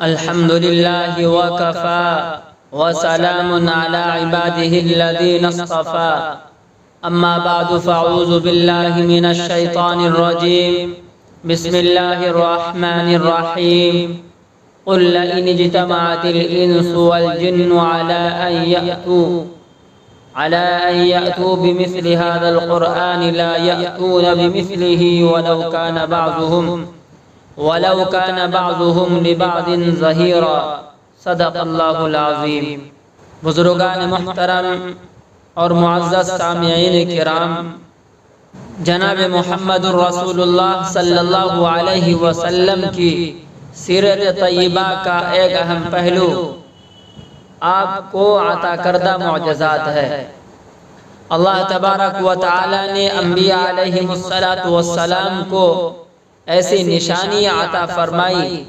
الحمد لله وكفى وسلام على عباده الذين اصطفى. أما بعد فأعوذ بالله من الشيطان الرجيم. بسم الله الرحمن الرحيم. قل لئن اجتمعت الإنس والجن على أن يأتوا بمثل هذا القرآن لا يأتون بمثله ولو كان بعضهم لبعض ظهيرا. صدق اللہ العظیم. بزرگان محترم اور معزز سامعین کرام، جناب محمد رسول اللہ صلی اللہ علیہ وسلم کی سیرت طیبہ کا ایک اہم پہلو آپ کو عطا کردہ معجزات ہے. اللہ تبارک و تعالی نے انبیاء علیہ السلام کو ایسی نشانی عطا فرمائی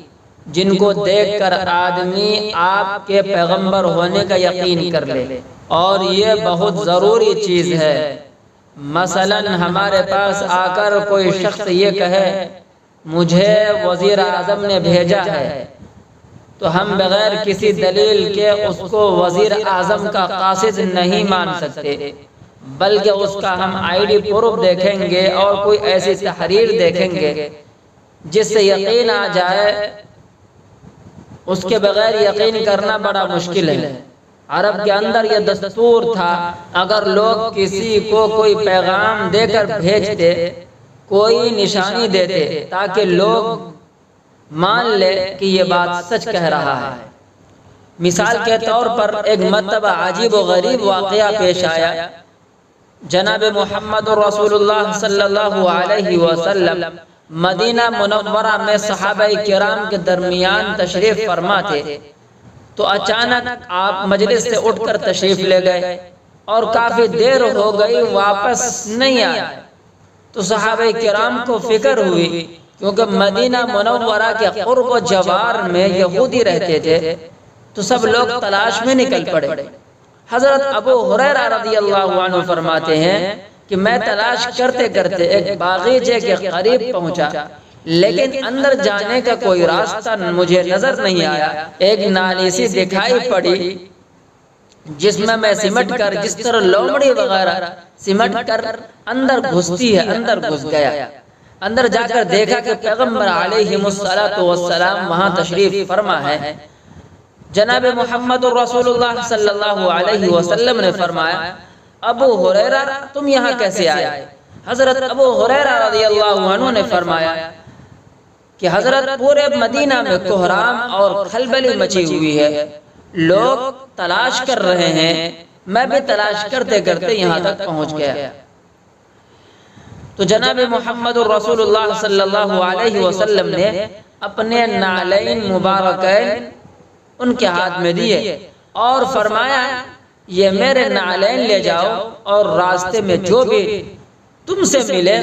جن کو دیکھ کر آدمی آپ کے پیغمبر ہونے کا یقین کر لے، اور یہ بہت ضروری چیز ہے. مثلا ہمارے پاس آ کر کوئی شخص یہ کہے مجھے وزیر اعظم نے بھیجا ہے، تو ہم بغیر کسی دلیل کے اس کو وزیر اعظم کا قاصد نہیں مان سکتے، بلکہ اس کا ہم آئی ڈی پروف دیکھیں گے اور کوئی ایسی تحریر دیکھیں گے جس سے یقین آ جائے. اس کے بغیر یقین کرنا بڑا مشکل ہے. عرب کے اندر یہ دستور تھا، اگر لوگ کسی کو کوئی پیغام دے کر بھیجتے، کوئی نشانی دیتے تاکہ لوگ مان لے کہ یہ بات سچ کہہ رہا ہے. مثال کے طور پر ایک مرتبہ عجیب و غریب واقعہ پیش آیا. جناب محمد رسول اللہ صلی اللہ علیہ وسلم مدینہ منورہ میں صحابہ کرام کے درمیان تشریف فرما تھے، تو اچانک آپ مجلس سے اٹھ کر تشریف لے گئے اور کافی دیر ہو گئی واپس نہیں آئے. تو صحابہ کرام کو فکر ہوئی، کیونکہ مدینہ منورہ کے قرب و جوار میں یہودی رہتے تھے، تو سب لوگ تلاش میں نکل پڑے. حضرت ابو ہریرہ رضی اللہ عنہ فرماتے ہیں کہ میں تلاش کرتے کرتے ایک باغیچے کے قریب پہنچا، لیکن اندر جانے کا کوئی راستہ مجھے نظر نہیں آیا. ایک نالی سی دکھائی پڑی جس میں سمٹ کر، جس طرح لومڑی وغیرہ سمٹ کر اندر گھستی ہے، اندر گھس گیا. اندر جا کر دیکھا کہ پیغمبر علیہ السلام وہاں تشریف فرما ہے. جناب محمد رسول اللہ صلی اللہ علیہ وسلم نے فرمایا ابو ہریرہ تم یہاں کیسے آئے؟ حضرت ابو ہریرہ رضی اللہ عنہ نے فرمایا کہ حضرت پورے مدینہ میں کوہرام اور کھلبلی مچی ہوئی ہے، لوگ تلاش کر رہے ہیں، میں بھی تلاش کرتے کرتے یہاں تک پہنچ گیا. تو جناب محمد رسول اللہ صلی اللہ علیہ وسلم نے اپنے نعلین مبارکین ان کے ہاتھ میں دیے اور فرمایا یہ میرے نعلین لے جاؤ، اور راستے میں جو بھی تم سے ملے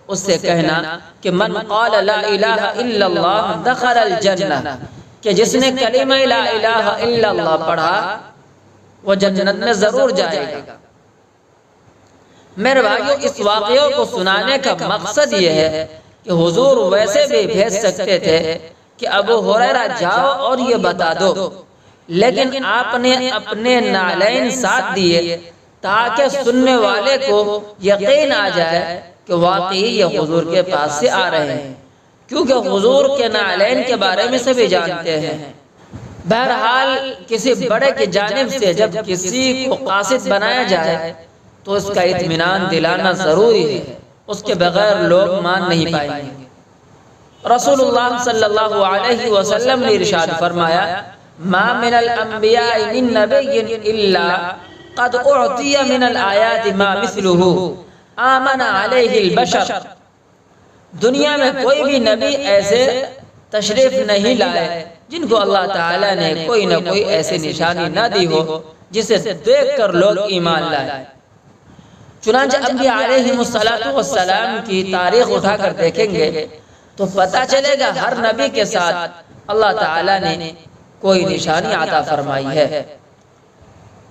اس سے کہنا کہ من قال لا الہ الا اللہ دخل الجنہ، کہ جس نے کلمہ لا الہ الا اللہ پڑھا وہ جنت میں ضرور جائے گا. میرے بھائیو، اس واقعے کو سنانے کا مقصد یہ ہے کہ حضور ویسے بھی بھیج سکتے تھے کہ ابو ہریرہ جاؤ اور یہ بتا دو، لیکن آپ نے اپنے نعلین ساتھ دیے تاکہ سننے والے کو یقین آ جائے کہ واقعی یہ حضور کے پاس سے آ رہے ہیں، کیونکہ حضور کے نعلین کے بارے میں سبھی جانتے ہیں. بہرحال کسی بڑے کی جانب سے جب کسی کو قاصد بنایا جائے تو اس کا اطمینان دلانا ضروری ہے، اس کے بغیر لوگ مان نہیں پائیں گے. رسول اللہ صلی اللہ علیہ وسلم نے ارشاد فرمایا ما من الانبیاء من نبی الا قد اعطی من الآیات ما مثلہ آمن علیہ البشر. دنیا میں کوئی بھی نبی ایسے تشریف نہیں لائے جن کو اللہ تعالیٰ نے کوئی نہ کوئی ایسی نشانی نہ دی ہو جسے دیکھ کر لوگ ایمان لائے. چنانچہ انبیاء علیہ السلام کی تاریخ اٹھا کر دیکھیں گے تو پتہ چلے گا ہر نبی کے ساتھ اللہ تعالیٰ نے کوئی نشانی عطا فرمائی ہے.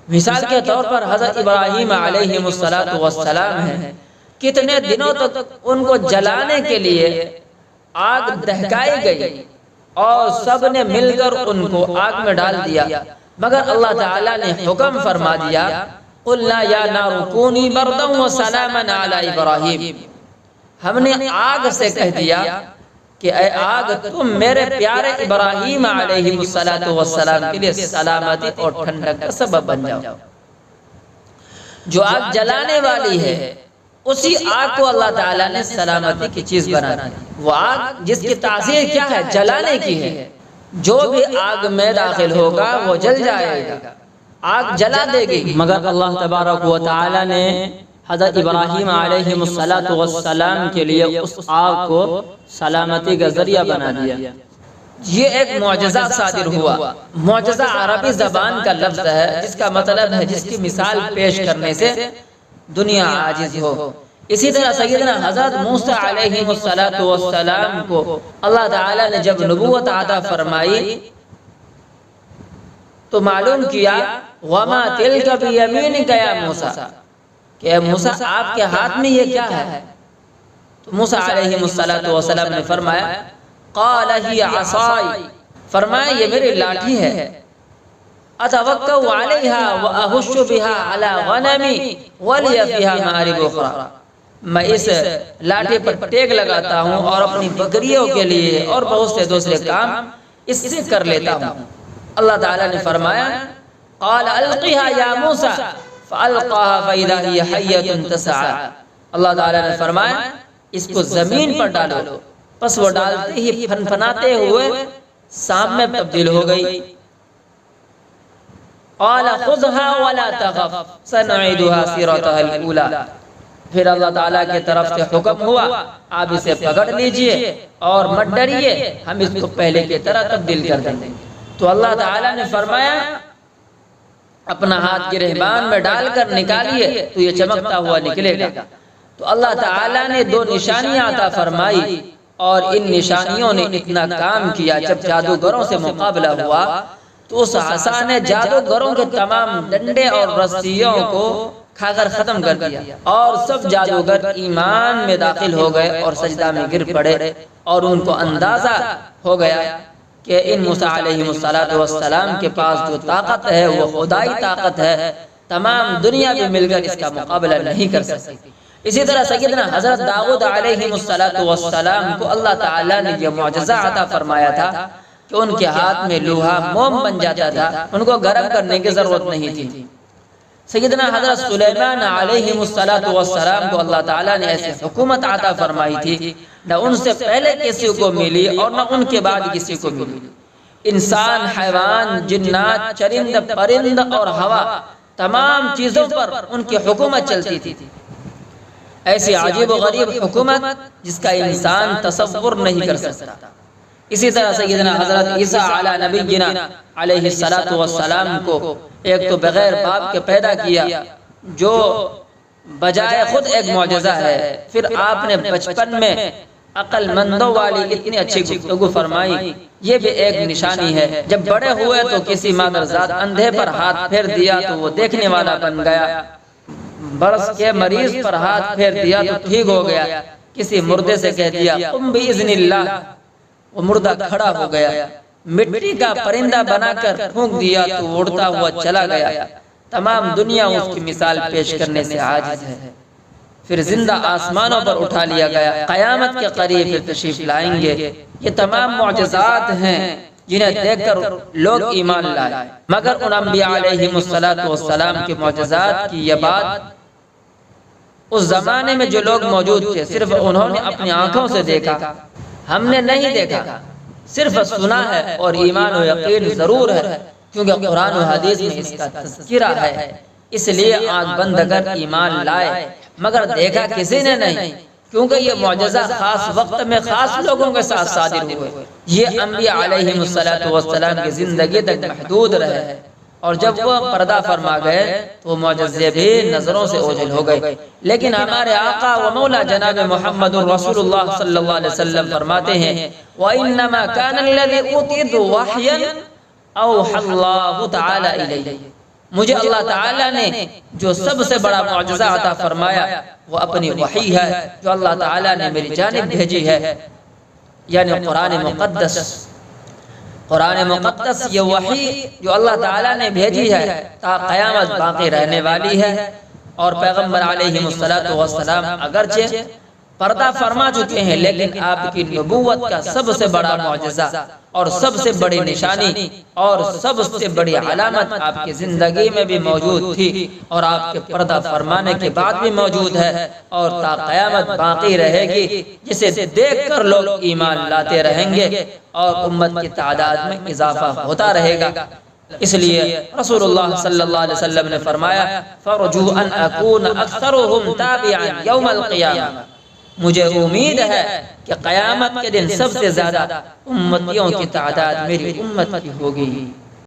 مثال کے طور پر حضرت ابراہیم علیہ السلام ہیں، کتنے دنوں تک ان کو جلانے کے لیے آگ دہکائی گئی اور سب نے مل کر ان کو آگ میں ڈال دیا، مگر اللہ تعالیٰ نے حکم فرما دیا قُلْنَا يَا نَارُ كُونِي بَرْدًا وَسَلَامًا عَلَىٰ إِبْرَاهِيمَ، ہم نے آگ سے کہہ دیا کہ اے آگ تم میرے پیارے ابراہیم علیہ السلام کے لیے سلامتی اور ٹھنڈک کا سبب بن جاؤ۔ جو آگ جلانے والی ہے اسی آگ کو اللہ تعالیٰ نے سلامتی کی چیز بنا دی۔ وہ آگ جس کی تاثیر کیا ہے؟ جلانے کی ہے۔ جو بھی آگ میں داخل ہوگا وہ جل جائے گا، آگ جلا دے گی، مگر اللہ تبارک و تعالیٰ نے حضرت ابراہیم علیہ السلام کے لیے اس آگ کو سلامتی کا ذریعہ بنا دیا۔ یہ ایک معجزہ صادر ہوا۔ معجزہ عربی زبان کا لفظ ہے جس کا مطلب ہے جس کی مثال پیش کرنے سے دنیا عاجز ہو۔ اسی طرح سیدنا حضرت موسیٰ علیہ السلام کو اللہ تعالیٰ نے جب نبوت عطا فرمائی تو معلوم کیا وَمَا تِلْكَ بِيَمِينِكَ يَا مُوسَىٰ، کہ اے موسیٰ آپ کے ہاتھ میں یہ کیا ہے؟ تو موسیٰ علیہ السلام نے فرمایا قَالَ هِيَ عَصَايَ، فرمایا یہ میری لاٹھی ہے، أَتَوَكَّأُ عَلَيْهَا وَأَهُشُّ بِهَا عَلَىٰ غَنَمِي وَلِيَ فِيهَا مَآرِبُ أُخْرَىٰ، میں اس لاٹھی پر ٹیک لگاتا ہوں اور اپنی بکریوں کے لیے اور بہت سے دوسرے کام اس سے کر لیتا ہوں۔ اللہ تعالیٰ نے فرمایا قَالَ أَلْقِهَا يَا مُوسَىٰ فَأَلْقَاهَا فَإِذَا هِيَ حَيَّةٌ تَسْعَىٰ، اللہ تعالیٰ نے فرمایا اس کو زمین پر ڈالو، پس وہ ڈالتے ہی پھنپھناتے ہوئے سانپ میں تبدیل ہو گئی۔ قَالَ خُذْهَا وَلَا تَخَفْ سَنُعِيدُهَا سِيرَتَهَا الْأُولَىٰ، پھر اللہ تعالیٰ کی طرف سے حکم ہوا آپ اسے پکڑ لیجئے اور مت ڈریے، ہم اس کو پہلے کی طرح تبدیل کر دیں گے۔ تو اللہ تعالیٰ نے فرمایا اپنا ہاتھ گرہبان میں ڈال کر نکالیے تو یہ چمکتا ہوا نکلے گا۔ تو اللہ تعالیٰ نے دو نشانیاں عطا فرمائی اور ان نشانیوں نے اتنا کام کیا، جب جادوگروں سے مقابلہ ہوا تو اس عصا نے جادوگروں کے تمام ڈنڈے اور رسیوں کو کھا کر ختم کر دیا، اور سب جادوگر ایمان میں داخل ہو گئے اور سجدہ میں گر پڑے، اور ان کو اندازہ ہو گیا کہ ان موسیٰ علیہ السلام کے پاس جو طاقت ہے وہ خدائی طاقت ہے، تمام دنیا بھی مل کر اس کا مقابلہ نہیں کر سکتی۔ اسی طرح سیدنا حضرت داؤد علیہ السلام کو اللہ تعالیٰ نے یہ معجزہ عطا فرمایا تھا کہ ان کے ہاتھ میں لوہا موم بن جاتا تھا، ان کو گرم کرنے کی ضرورت نہیں تھی۔ سیدنا حضرت سلیمان علیہ السلام کو اللہ تعالیٰ نے ایسی حکومت عطا فرمائی تھی نہ ان سے پہلے کسی کو ملی اور نہ ان کے بعد کسی کو ملی۔ انسان، حیوان، جنات، چرند، پرند اور ہوا، تمام چیزوں پر ان کی حکومت چلتی تھی۔ ایسی عجیب و غریب حکومت جس کا انسان تصور نہیں کر سکتا۔ اسی طرح سیدنا حضرت عیسیٰ علی نبینا علیہ السلام کو ایک تو بغیر باپ کے پیدا کیا جو بجائے خود ایک معجزہ ہے، پھر آپ نے بچپن میں عقل مندوں والی اتنی اچھی گفتگو فرمائی، یہ بھی ایک نشانی ہے۔ جب بڑے ہوئے تو کسی مادرزاد اندھے پر ہاتھ پھیر دیا تو وہ دیکھنے والا بن گیا، برس کے مریض پر ہاتھ پھیر دیا تو ٹھیک ہو گیا، کسی مردے سے کہہ دیا قم بإذن اللہ، وہ مردہ کھڑا ہو گیا، مٹی کا پرندہ بنا کر پھونک دیا تو اڑتا ہوا چلا گیا۔ تمام دنیا اس کی مثال پیش کرنے سے عاجز ہے۔ پھر زندہ آسمانوں پر اٹھا لیا گیا، قیامت کے قریب پھر تشریف لائیں گے۔ یہ تمام معجزات ہیں جنہیں دیکھ کر لوگ ایمان لائے، مگر ان انبیاء علیہ السلام کے معجزات کی یہ بات اس زمانے میں جو لوگ موجود تھے صرف انہوں نے اپنی آنکھوں سے دیکھا، ہم نے نہیں دیکھا، صرف سنا ہے، اور ایمان و یقین ضرور ہے کیونکہ قرآن و حدیث میں اس کا تذکرہ ہے، اس لیے آنکھ بند کر ایمان لائے، مگر دیکھا کسی نے نہیں، کیونکہ یہ معجزہ خاص وقت میں خاص لوگوں کے ساتھ صادر ہوئے۔ یہ انبیاء علیہ السلام کی زندگی تک محدود رہے، اور جب وہ پردہ فرما گئے تو معجزے بھی نظروں سے اوجھل ہو گئے۔ لیکن ہمارے آقا و مولا جناب محمد رسول اللہ صلی اللہ علیہ وسلم فرماتے ہیں وَإِنَّمَا كَانَ الَّذِي أُوتِيتُ وَحْيًا أَوْحَى اللَّهُ تَعَالَى إِلَيَّ، مجھے اللہ تعالیٰ نے جو سب سے بڑا معجزہ عطا فرمایا وہ اپنی وحی ہے جو اللہ تعالیٰ نے میری جانب بھیجی ہے، یعنی قرآن مقدس۔ قرآن مقدس یہ وحی جو اللہ تعالیٰ نے بھیجی ہے تا قیامت باقی رہنے والی ہے، اور پیغمبر علیہ السلام اگرچہ پردہ فرما چکے ہیں لیکن آپ کی نبوت کا سب سے بڑا معجزہ اور سب سے بڑی نشانی اور سب سے بڑی علامت آپ کی زندگی میں بھی موجود تھی اور آپ کے پردہ فرمانے کے بعد بھی موجود ہے اور تا قیامت باقی رہے گی، جسے دیکھ کر لوگ ایمان لاتے رہیں گے اور امت کی تعداد میں اضافہ ہوتا رہے گا۔ اس لیے رسول اللہ صلی اللہ علیہ وسلم نے فرمایا فَرْجُوا أَنْ أَكُونَ أَكْثَرُهُمْ تَابِعًا يَوْمَ الْقِيَامَةِ، مجھے امید ہے کہ قیامت کے دن سب سے زیادہ امتیوں کی تعداد میری امت کی ہوگی۔